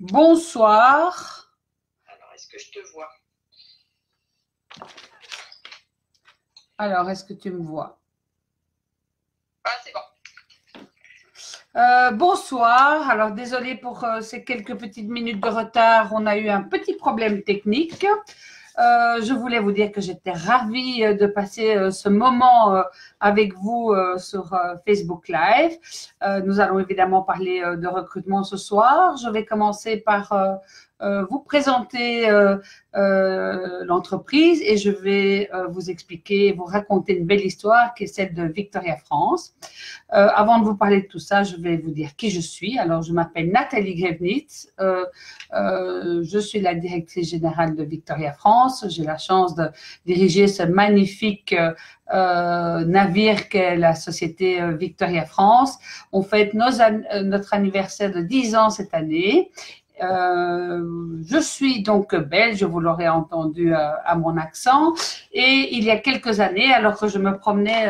Bonsoir. Alors, est-ce que je te vois? Alors, est-ce que tu me vois? Ah, c'est bon. Bonsoir. Alors, désolé pour ces quelques petites minutes de retard. On a eu un petit problème technique. Je voulais vous dire que j'étais ravie de passer ce moment avec vous sur Facebook Live. Nous allons évidemment parler de recrutement ce soir. Je vais commencer par vous présenter l'entreprise et je vais vous expliquer, vous raconter une belle histoire qui est celle de Victoria France. Avant de vous parler de tout ça, je vais vous dire qui je suis. Alors, je m'appelle Nathalie Grevenitz. Je suis la directrice générale de Victoria France. J'ai la chance de diriger ce magnifique navire qu'est la société Victoria France. On fête notre anniversaire de 10 ans cette année. Je suis donc belge, vous l'aurez entendu à mon accent. Et il y a quelques années, alors que je me promenais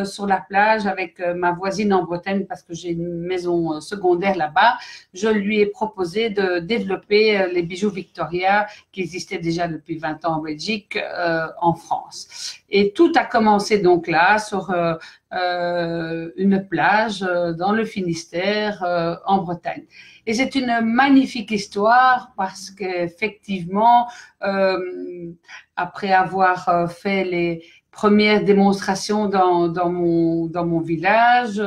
sur la plage avec ma voisine en Bretagne, parce que j'ai une maison secondaire là-bas, je lui ai proposé de développer les bijoux Victoria qui existaient déjà depuis 20 ans en Belgique, en France. Et tout a commencé donc là, sur une plage dans le Finistère, en Bretagne. Et c'est une magnifique histoire parce qu'effectivement, après avoir fait les premières démonstrations dans mon village,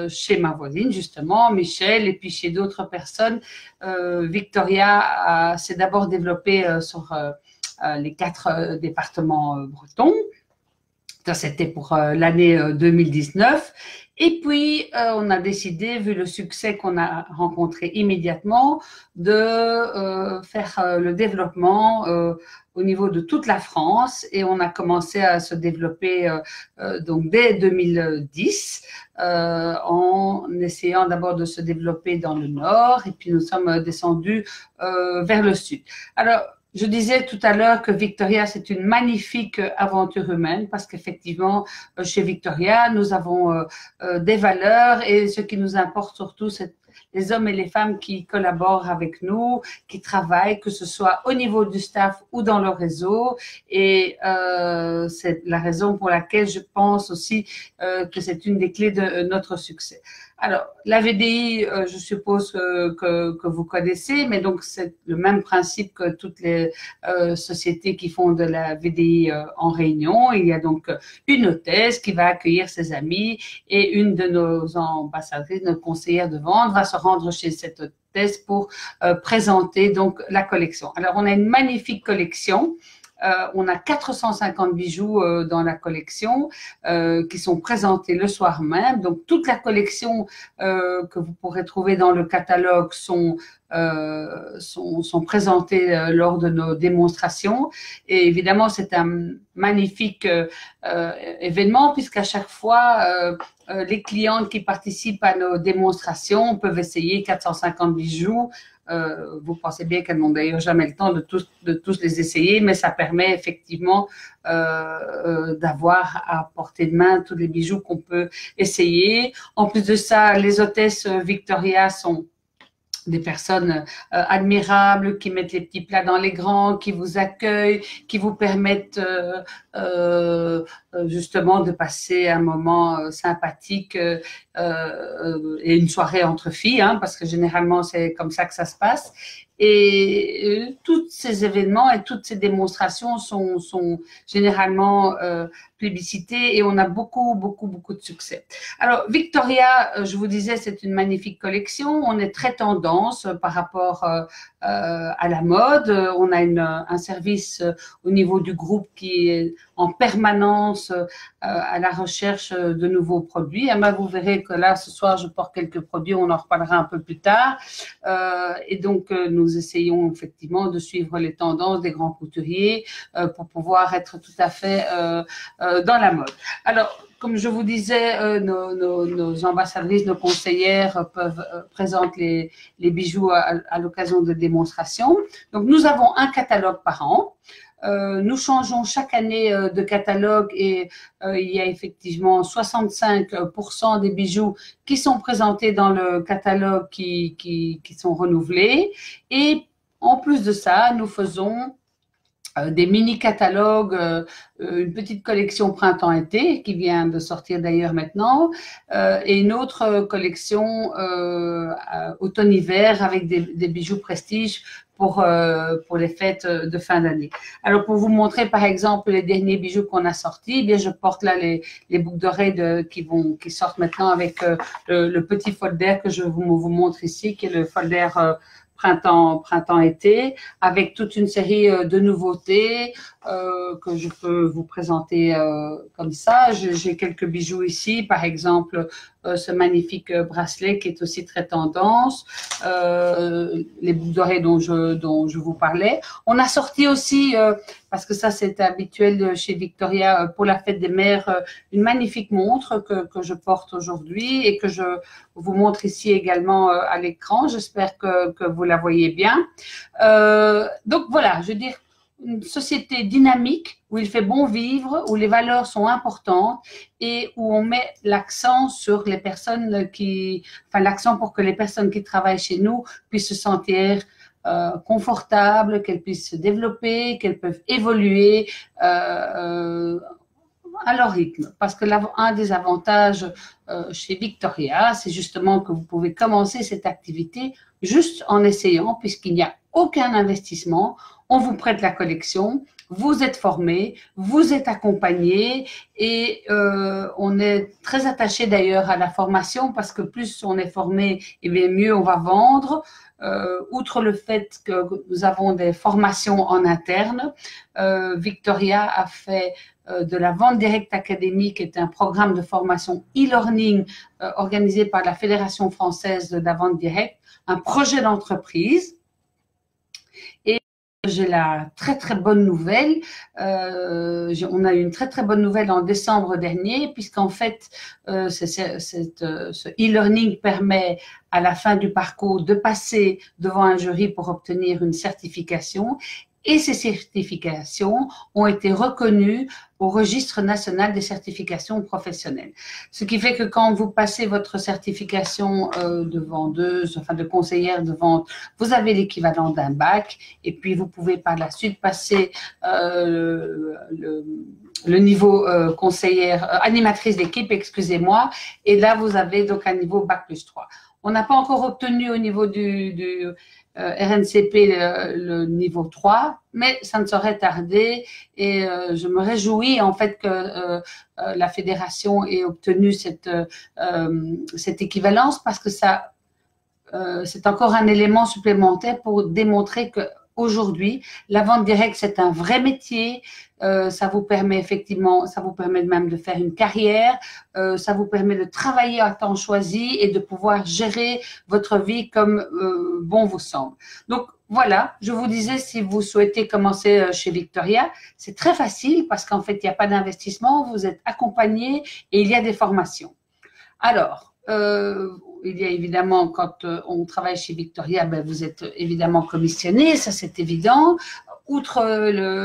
chez ma voisine justement, Michel, et puis chez d'autres personnes, Victoria s'est d'abord développée sur les 4 départements bretons. Ça, c'était pour l'année 2019. Et puis, on a décidé, vu le succès qu'on a rencontré immédiatement, de faire le développement au niveau de toute la France. Et on a commencé à se développer donc dès 2010, en essayant d'abord de se développer dans le nord. Et puis, nous sommes descendus vers le sud. Alors, je disais tout à l'heure que Victoria, c'est une magnifique aventure humaine parce qu'effectivement, chez Victoria, nous avons des valeurs et ce qui nous importe surtout, c'est les hommes et les femmes qui collaborent avec nous, qui travaillent, que ce soit au niveau du staff ou dans le réseau. Et c'est la raison pour laquelle je pense aussi que c'est une des clés de notre succès. Alors, la VDI, je suppose que vous connaissez, mais donc c'est le même principe que toutes les sociétés qui font de la VDI en réunion. Il y a donc une hôtesse qui va accueillir ses amis et une de nos ambassadrices, notre conseillère de vente, va se rendre chez cette hôtesse pour présenter donc la collection. Alors, on a une magnifique collection. On a 450 bijoux dans la collection qui sont présentés le soir même. Donc, toute la collection que vous pourrez trouver dans le catalogue sont présentés lors de nos démonstrations. Et évidemment, c'est un magnifique événement puisqu'à chaque fois, les clientes qui participent à nos démonstrations peuvent essayer 450 bijoux. Vous pensez bien qu'elles n'ont d'ailleurs jamais le temps de tous les essayer, mais ça permet effectivement d'avoir à portée de main tous les bijoux qu'on peut essayer. En plus de ça, les hôtesses Victoria sont des personnes admirables qui mettent les petits plats dans les grands, qui vous accueillent, qui vous permettent justement de passer un moment sympathique et une soirée entre filles, hein, parce que généralement c'est comme ça que ça se passe. Et tous ces événements et toutes ces démonstrations sont généralement plébiscités et on a beaucoup de succès. Alors, Victoria, je vous disais, c'est une magnifique collection. On est très tendance par rapport à la mode. On a un service au niveau du groupe qui est en permanence à la recherche de nouveaux produits. Et ben, vous verrez que là, ce soir, je porte quelques produits. On en reparlera un peu plus tard. Et donc, nous essayons effectivement de suivre les tendances des grands couturiers pour pouvoir être tout à fait dans la mode. Alors, comme je vous disais, nos ambassadrices, nos conseillères présentent les bijoux à l'occasion de démonstrations. Donc, nous avons un catalogue par an. Nous changeons chaque année de catalogue et il y a effectivement 65% des bijoux qui sont présentés dans le catalogue qui sont renouvelés. Et en plus de ça, nous faisons des mini-catalogues, une petite collection printemps-été qui vient de sortir d'ailleurs maintenant, et une autre collection automne-hiver avec des bijoux prestige pour les fêtes de fin d'année. Alors, pour vous montrer, par exemple, les derniers bijoux qu'on a sortis, eh bien, je porte là les boucles d'oreilles qui sortent maintenant avec le petit folder que je vous montre ici, qui est le folder printemps-été, avec toute une série de nouveautés que je peux vous présenter comme ça. J'ai quelques bijoux ici, par exemple ce magnifique bracelet qui est aussi très tendance, les boucles d'oreilles dont je vous parlais. On a sorti aussi, parce que ça c'est habituel chez Victoria, pour la fête des mères, une magnifique montre que je porte aujourd'hui et que je vous montre ici également à l'écran. J'espère que vous la voyez bien. Donc voilà, je veux dire, une société dynamique où il fait bon vivre, où les valeurs sont importantes et où on met l'accent sur les personnes l'accent pour que les personnes qui travaillent chez nous puissent se sentir confortables, qu'elles puissent se développer, qu'elles peuvent évoluer à leur rythme. Parce que un des avantages chez Victoria, c'est justement que vous pouvez commencer cette activité juste en essayant, puisqu'il n'y a aucun investissement. On vous prête la collection, vous êtes formé, vous êtes accompagné et on est très attaché d'ailleurs à la formation parce que plus on est formé, et bien mieux on va vendre. Outre le fait que nous avons des formations en interne, Victoria a fait de la Vente Directe Academy, qui est un programme de formation e-learning organisé par la Fédération française de la vente directe, un projet d'entreprise. Et j'ai la très très bonne nouvelle, on a eu une très très bonne nouvelle en décembre dernier, puisqu'en fait ce e-learning permet à la fin du parcours de passer devant un jury pour obtenir une certification. Et ces certifications ont été reconnues au registre national des certifications professionnelles. Ce qui fait que quand vous passez votre certification de vendeuse, enfin de conseillère de vente, vous avez l'équivalent d'un bac et puis vous pouvez par la suite passer le niveau conseillère, animatrice d'équipe, excusez-moi, et là vous avez donc un niveau bac plus 3. On n'a pas encore obtenu au niveau du RNCP le niveau 3, mais ça ne saurait tarder et je me réjouis en fait que la fédération ait obtenu cette équivalence parce que ça c'est encore un élément supplémentaire pour démontrer que aujourd'hui, la vente directe, c'est un vrai métier. Ça vous permet effectivement, ça vous permet même de faire une carrière. Ça vous permet de travailler à temps choisi et de pouvoir gérer votre vie comme bon vous semble. Donc, voilà, je vous disais, si vous souhaitez commencer chez Victoria, c'est très facile parce qu'en fait, il n'y a pas d'investissement, vous êtes accompagné et il y a des formations. Alors, il y a évidemment, quand on travaille chez Victoria, ben, vous êtes évidemment commissionné, ça c'est évident. Outre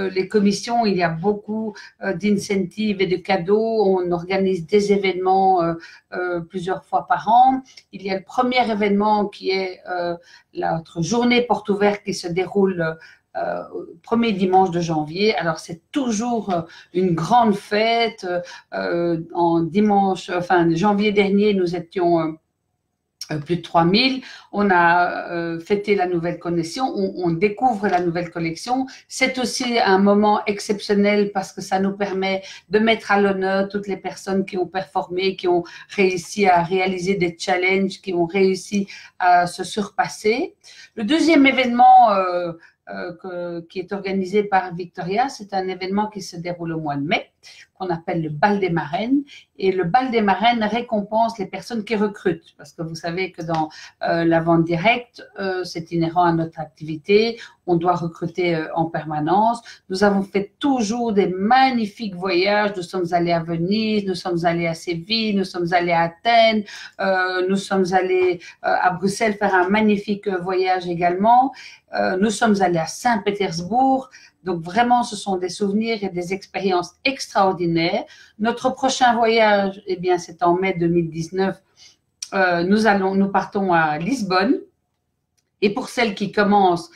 les commissions, il y a beaucoup d'incentives et de cadeaux. On organise des événements plusieurs fois par an. Il y a le premier événement qui est notre journée porte ouverte qui se déroule premier dimanche de janvier. Alors, c'est toujours une grande fête. En janvier dernier, nous étions plus de 3000. On a fêté la nouvelle collection. On découvre la nouvelle collection. C'est aussi un moment exceptionnel parce que ça nous permet de mettre à l'honneur toutes les personnes qui ont performé, qui ont réussi à réaliser des challenges, qui ont réussi à se surpasser. Le deuxième événement qui est organisé par Victoria, c'est un événement qui se déroule au mois de mai, qu'on appelle le bal des marraines. Et le bal des marraines récompense les personnes qui recrutent, parce que vous savez que dans la vente directe, c'est inhérent à notre activité. on doit recruter en permanence. Nous avons fait toujours des magnifiques voyages. Nous sommes allés à Venise, nous sommes allés à Séville, nous sommes allés à Athènes, nous sommes allés à Bruxelles faire un magnifique voyage également. Nous sommes allés à Saint-Pétersbourg. Donc vraiment, ce sont des souvenirs et des expériences extraordinaires. Notre prochain voyage, eh bien, c'est en mai 2019. Nous partons à Lisbonne. Et pour celles qui commencent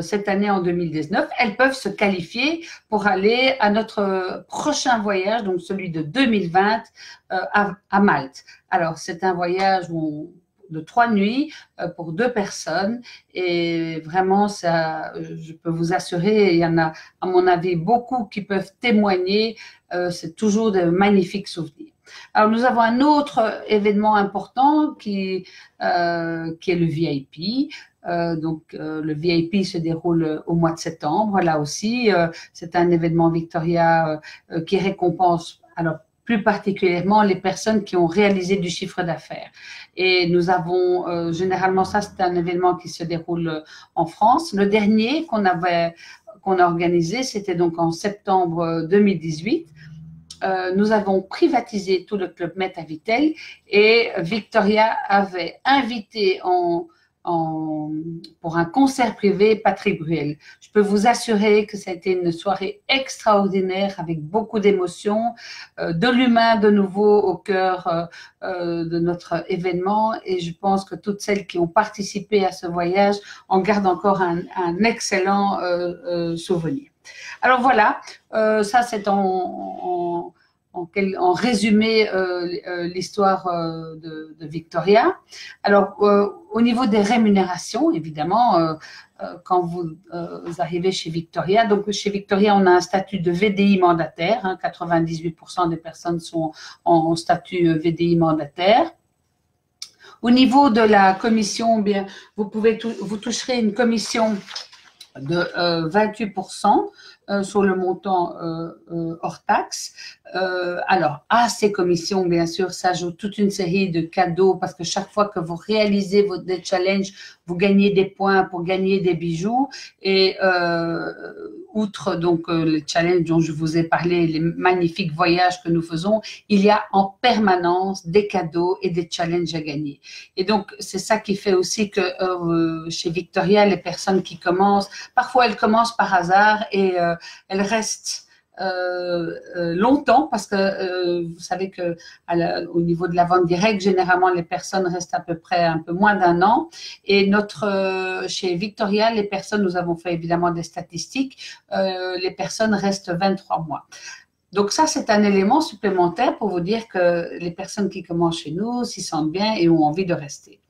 cette année en 2019, elles peuvent se qualifier pour aller à notre prochain voyage, donc celui de 2020 à Malte. Alors, c'est un voyage de 3 nuits pour 2 personnes et vraiment, ça, je peux vous assurer, il y en a, à mon avis, beaucoup qui peuvent témoigner. C'est toujours de magnifiques souvenirs. Alors, nous avons un autre événement important qui est le VIP. Le VIP se déroule au mois de septembre. Là aussi, c'est un événement Victoria qui récompense, alors plus particulièrement les personnes qui ont réalisé du chiffre d'affaires. Et nous avons, généralement, ça c'est un événement qui se déroule en France. Le dernier qu'on a organisé, c'était donc en septembre 2018. Nous avons privatisé tout le Club Med à Vittel et Victoria avait invité pour un concert privé Patrick Bruel. Je peux vous assurer que ça a été une soirée extraordinaire avec beaucoup d'émotions, de l'humain de nouveau au cœur de notre événement et je pense que toutes celles qui ont participé à ce voyage en gardent encore un excellent souvenir. Alors voilà, ça c'est en résumé l'histoire de Victoria. Alors, au niveau des rémunérations, évidemment, quand vous arrivez chez Victoria, donc chez Victoria, on a un statut de VDI mandataire, hein, 98% des personnes sont en statut VDI mandataire. Au niveau de la commission, bien, vous toucherez une commission de 28% sur le montant hors taxe. Alors, à ces commissions, bien sûr, s'ajoute toute une série de cadeaux parce que chaque fois que vous réalisez des challenges, vous gagnez des points pour gagner des bijoux. Et outre donc les challenges dont je vous ai parlé, les magnifiques voyages que nous faisons, il y a en permanence des cadeaux et des challenges à gagner. Et donc, c'est ça qui fait aussi que chez Victoria, les personnes qui commencent, parfois elles commencent par hasard et elles restent longtemps parce que vous savez que au niveau de la vente directe, généralement les personnes restent à peu près un peu moins d'un an. Et chez Victoria, les personnes, nous avons fait évidemment des statistiques, les personnes restent 23 mois. Donc ça, c'est un élément supplémentaire pour vous dire que les personnes qui commencent chez nous s'y sentent bien et ont envie de rester.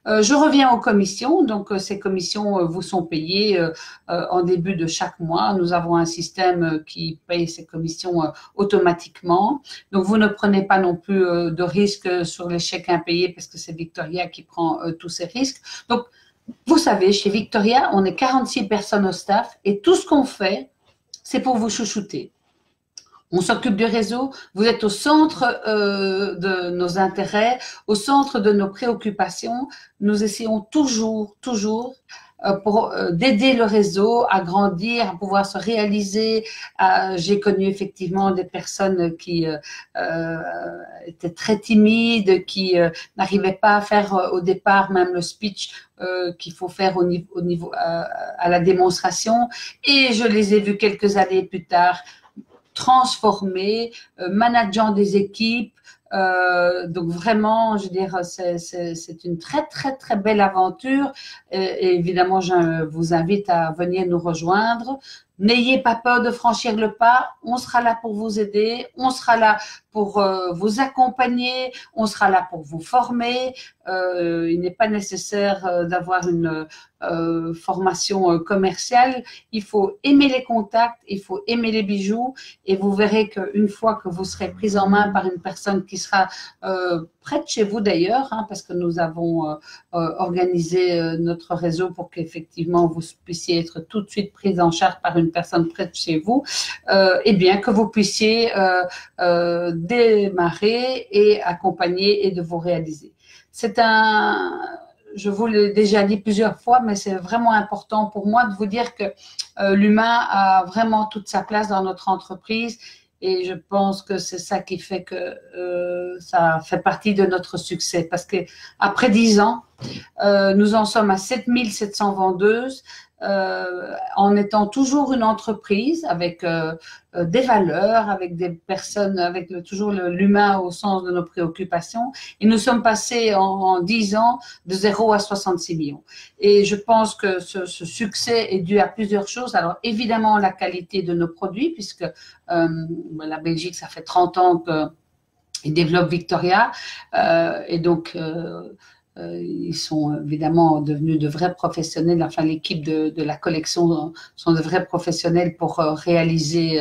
Je reviens aux commissions. Donc, ces commissions vous sont payées en début de chaque mois. Nous avons un système qui paye ces commissions automatiquement. Donc, vous ne prenez pas non plus de risques sur les chèques impayés parce que c'est Victoria qui prend tous ces risques. Donc, vous savez, chez Victoria, on est 46 personnes au staff et tout ce qu'on fait, c'est pour vous chouchouter. On s'occupe du réseau, vous êtes au centre de nos intérêts, au centre de nos préoccupations. Nous essayons toujours d'aider le réseau à grandir, à pouvoir se réaliser. J'ai connu effectivement des personnes qui étaient très timides, qui n'arrivaient pas à faire au départ même le speech qu'il faut faire au niveau à la démonstration. Et je les ai vus quelques années plus tard transformés, manageant des équipes. Donc vraiment, je veux dire, c'est une très belle aventure. Et évidemment, je vous invite à venir nous rejoindre. N'ayez pas peur de franchir le pas. On sera là pour vous aider. On sera là pour vous accompagner. On sera là pour vous former. Il n'est pas nécessaire d'avoir une formation commerciale. Il faut aimer les contacts. Il faut aimer les bijoux. Et vous verrez qu'une fois que vous serez prise en main par une personne qui sera près de chez vous d'ailleurs, hein, parce que nous avons organisé notre réseau pour qu'effectivement vous puissiez être tout de suite prise en charge par une personne près de chez vous, et bien que vous puissiez démarrer et accompagner et de vous réaliser. je vous l'ai déjà dit plusieurs fois, mais c'est vraiment important pour moi de vous dire que l'humain a vraiment toute sa place dans notre entreprise. Et je pense que c'est ça qui fait que ça fait partie de notre succès. Parce que après 10 ans, nous en sommes à 7700 vendeuses, en étant toujours une entreprise avec des valeurs, avec des personnes, avec toujours l'humain au sens de nos préoccupations. Et nous sommes passés en 10 ans de 0 à 66 millions. Et je pense que ce succès est dû à plusieurs choses. Alors évidemment la qualité de nos produits, puisque la Belgique, ça fait 30 ans qu'ils développent Victoria. Et donc ils sont évidemment devenus de vrais professionnels. Enfin, l'équipe de la collection sont de vrais professionnels pour réaliser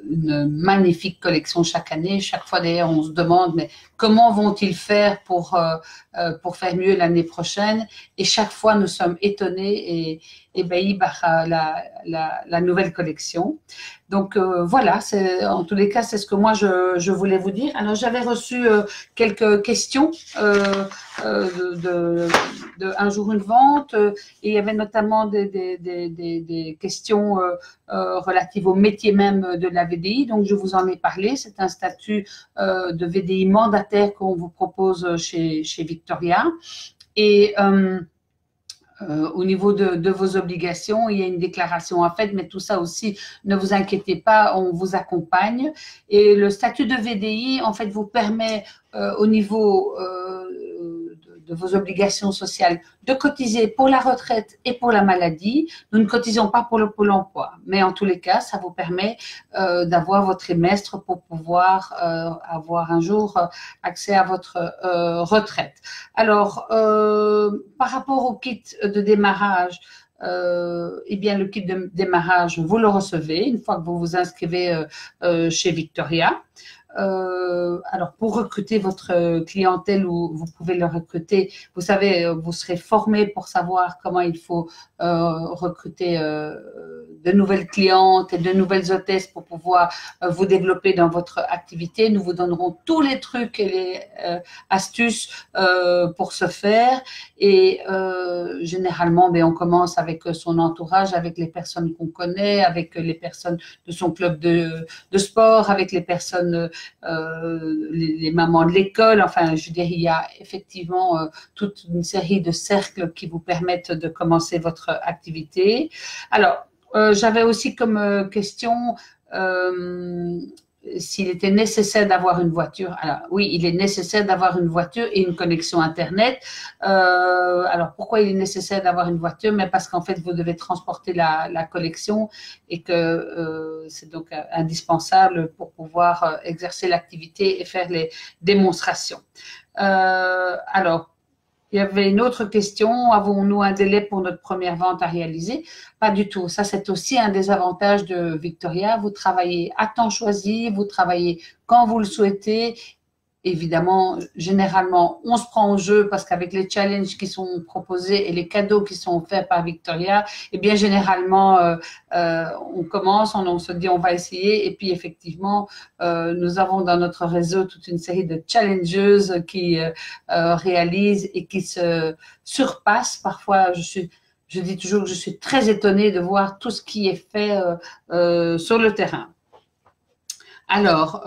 une magnifique collection chaque année. Chaque fois, d'ailleurs, on se demande, mais comment vont-ils faire pour faire mieux l'année prochaine? Et chaque fois, nous sommes étonnés et ébahis par la nouvelle collection. Donc voilà, en tous les cas, c'est ce que moi je voulais vous dire. Alors j'avais reçu quelques questions de Un jour une vente, et il y avait notamment des questions relatives au métier même de la VDI. Donc je vous en ai parlé. C'est un statut de VDI mandataire qu'on vous propose chez Victoria. Et au niveau de vos obligations, il y a une déclaration à faire, mais tout ça aussi, ne vous inquiétez pas, on vous accompagne. Et le statut de VDI, en fait, vous permet au niveau de vos obligations sociales de cotiser pour la retraite et pour la maladie. Nous ne cotisons pas pour le Pôle emploi, mais en tous les cas, ça vous permet d'avoir votre trimestre pour pouvoir avoir un jour accès à votre retraite. Alors, par rapport au kit de démarrage, eh bien, le kit de démarrage, vous le recevez une fois que vous vous inscrivez chez Victoria. Alors, pour recruter votre clientèle, ou vous pouvez le recruter, vous savez, vous serez formé pour savoir comment il faut recruter de nouvelles clientes et de nouvelles hôtesses pour pouvoir vous développer dans votre activité. Nous vous donnerons tous les trucs et les astuces pour ce faire. Et généralement, on commence avec son entourage, avec les personnes qu'on connaît, avec les personnes de son club de sport, avec les personnes les mamans de l'école. Enfin, je veux dire, il y a effectivement toute une série de cercles qui vous permettent de commencer votre activité. Alors, j'avais aussi comme question s'il était nécessaire d'avoir une voiture. Alors oui, il est nécessaire d'avoir une voiture et une connexion Internet. Alors pourquoi il est nécessaire d'avoir une voiture? Mais parce qu'en fait, vous devez transporter la collection et que c'est donc indispensable pour pouvoir exercer l'activité et faire les démonstrations. Alors, il y avait une autre question. Avons-nous un délai pour notre première vente à réaliser? Pas du tout. Ça, c'est aussi un des avantages de Victoria. Vous travaillez à temps choisi, vous travaillez quand vous le souhaitez. Évidemment, généralement, on se prend au jeu parce qu'avec les challenges qui sont proposés et les cadeaux qui sont offerts par Victoria, eh bien, généralement, on commence, on se dit on va essayer. Et puis, effectivement, nous avons dans notre réseau toute une série de challengeuses qui réalisent et qui se surpassent. Parfois, je dis toujours que je suis très étonnée de voir tout ce qui est fait sur le terrain. Alors,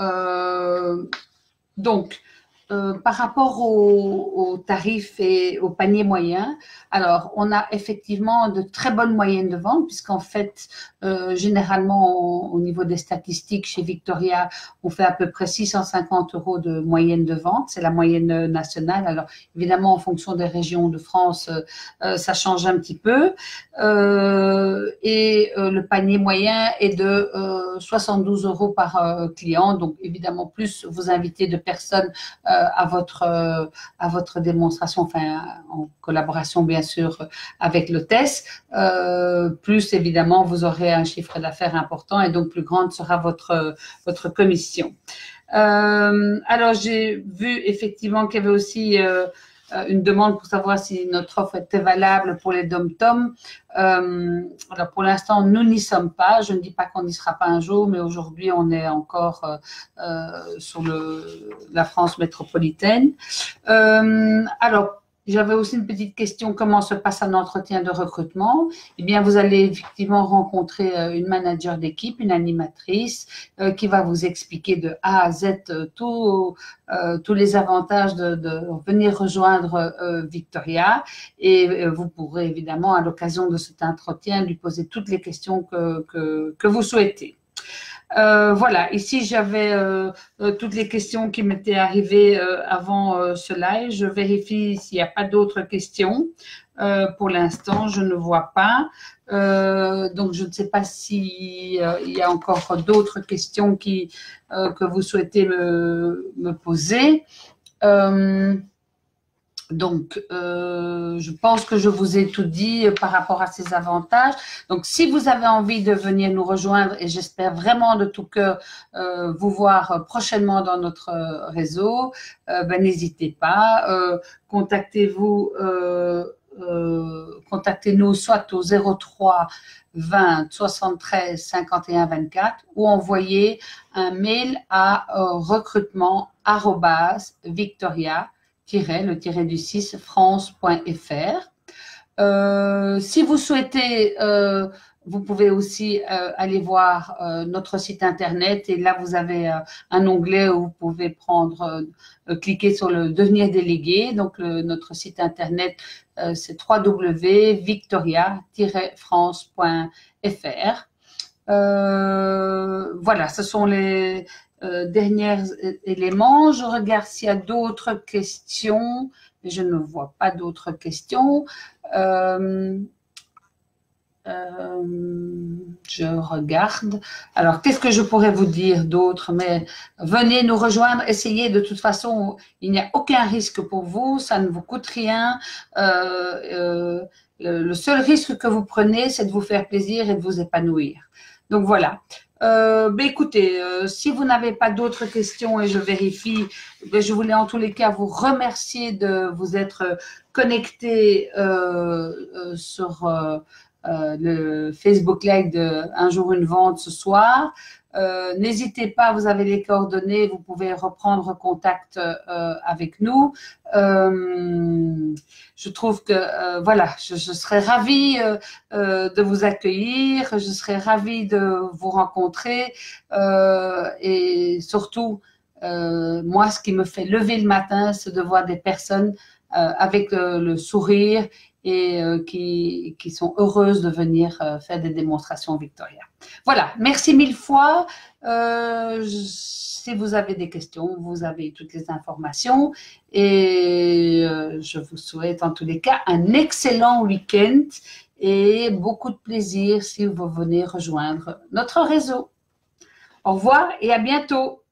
donc, par rapport aux tarifs et au panier moyen, alors on a effectivement de très bonnes moyennes de vente puisqu'en fait, généralement au niveau des statistiques chez Victoria, on fait à peu près 650 € de moyenne de vente, c'est la moyenne nationale. Alors évidemment, en fonction des régions de France, ça change un petit peu. Et le panier moyen est de 72 € par client. Donc évidemment, plus vous invitez de personnes à votre démonstration, enfin en collaboration bien sûr avec l'hôtesse, plus évidemment vous aurez un chiffre d'affaires important et donc plus grande sera votre commission. Alors j'ai vu effectivement qu'il y avait aussi une demande pour savoir si notre offre était valable pour les dom-tom. Alors pour l'instant, nous n'y sommes pas. Je ne dis pas qu'on n'y sera pas un jour, mais aujourd'hui, on est encore sur la France métropolitaine. Alors, j'avais aussi une petite question. Comment se passe un entretien de recrutement? Eh bien, vous allez effectivement rencontrer une manager d'équipe, une animatrice qui va vous expliquer de A à Z tous les avantages de venir rejoindre Victoria. Et vous pourrez évidemment, à l'occasion de cet entretien, lui poser toutes les questions que vous souhaitez. Voilà, ici j'avais toutes les questions qui m'étaient arrivées avant ce live. Je vérifie s'il n'y a pas d'autres questions. Pour l'instant, je ne vois pas. Donc, je ne sais pas s'il y a encore d'autres questions que vous souhaitez me poser. Donc, je pense que je vous ai tout dit par rapport à ces avantages. Donc, si vous avez envie de venir nous rejoindre, et j'espère vraiment de tout cœur vous voir prochainement dans notre réseau, ben, n'hésitez pas. Contactez-nous soit au 03 20 73 51 24 ou envoyez un mail à recrutement@victoria le tiré du 6 france.fr. Si vous souhaitez, vous pouvez aussi aller voir notre site internet et là vous avez un onglet où vous pouvez cliquer sur le devenir délégué. Donc notre site internet c'est www.victoria-france.fr. Voilà, ce sont les derniers éléments. Je regarde s'il y a d'autres questions, mais je ne vois pas d'autres questions. Je regarde. Alors, qu'est-ce que je pourrais vous dire d'autre? Mais venez nous rejoindre, essayez. De toute façon, il n'y a aucun risque pour vous, ça ne vous coûte rien. Le seul risque que vous prenez, c'est de vous faire plaisir et de vous épanouir. Donc, voilà. Écoutez, si vous n'avez pas d'autres questions et je vérifie, je voulais en tous les cas vous remercier de vous être connecté sur le Facebook Live de Un jour une vente ce soir. N'hésitez pas, vous avez les coordonnées, vous pouvez reprendre contact avec nous. Je trouve que voilà, je serais ravie de vous accueillir, je serais ravie de vous rencontrer et surtout, moi, ce qui me fait lever le matin, c'est de voir des personnes avec le sourire et qui sont heureuses de venir faire des démonstrations Victoria. Voilà, merci mille fois. Si vous avez des questions, vous avez toutes les informations et je vous souhaite en tous les cas un excellent week-end et beaucoup de plaisir si vous venez rejoindre notre réseau. Au revoir et à bientôt.